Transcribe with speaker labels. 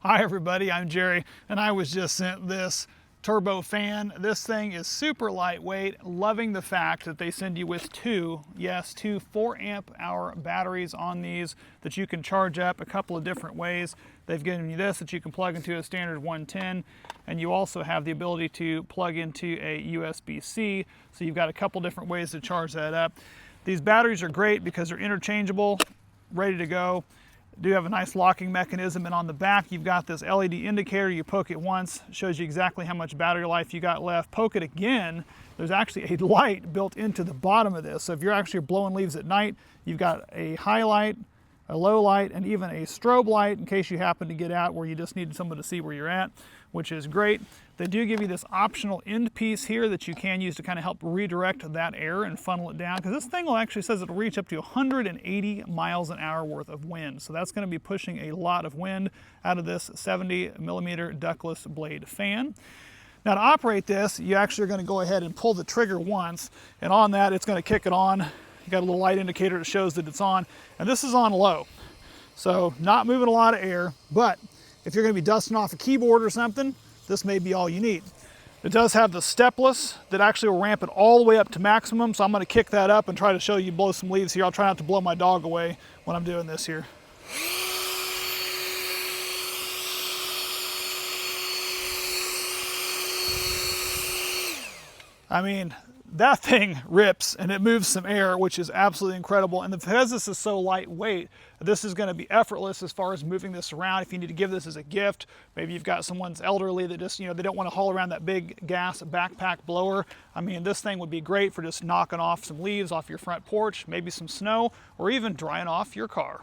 Speaker 1: Hi everybody, I'm Jerry, and I was just sent this turbo fan. This thing is super lightweight, loving the fact that they send you with two 4-amp-hour batteries on these that you can charge up a couple of different ways. They've given you this that you can plug into a standard 110, and you also have the ability to plug into a USB-C, so you've got a couple different ways to charge that up. These batteries are great because they're interchangeable, ready to go. Do have a nice locking mechanism, and on the back you've got this LED indicator. You poke it once, shows you exactly how much battery life you got left. Poke it again, there's actually a light built into the bottom of this. So if you're actually blowing leaves at night, you've got a high light, a low light, and even a strobe light in case you happen to get out where you just need someone to see where you're at, which is great. They do give you this optional end piece here that you can use to kind of help redirect that air and funnel it down, because this thing will actually says it'll reach up to 180 miles an hour worth of wind. So that's going to be pushing a lot of wind out of this 70mm ductless blade fan. Now to operate this, you actually are going to go ahead and pull the trigger once, and on that it's going to kick it on. You got a little light indicator that shows that it's on, and this is on low. So not moving a lot of air, but if you're going to be dusting off a keyboard or something, this may be all you need. It does have the stepless that actually will ramp it all the way up to maximum, so I'm going to kick that up and try to show you blow some leaves here. I'll try not to blow my dog away when I'm doing this here. I mean, that thing rips and it moves some air, which is absolutely incredible. And because this is so lightweight, this is going to be effortless as far as moving this around. If you need to give this as a gift, maybe you've got someone's elderly that just, they don't want to haul around that big gas backpack blower. I mean, this thing would be great for just knocking off some leaves off your front porch, maybe some snow, or even drying off your car.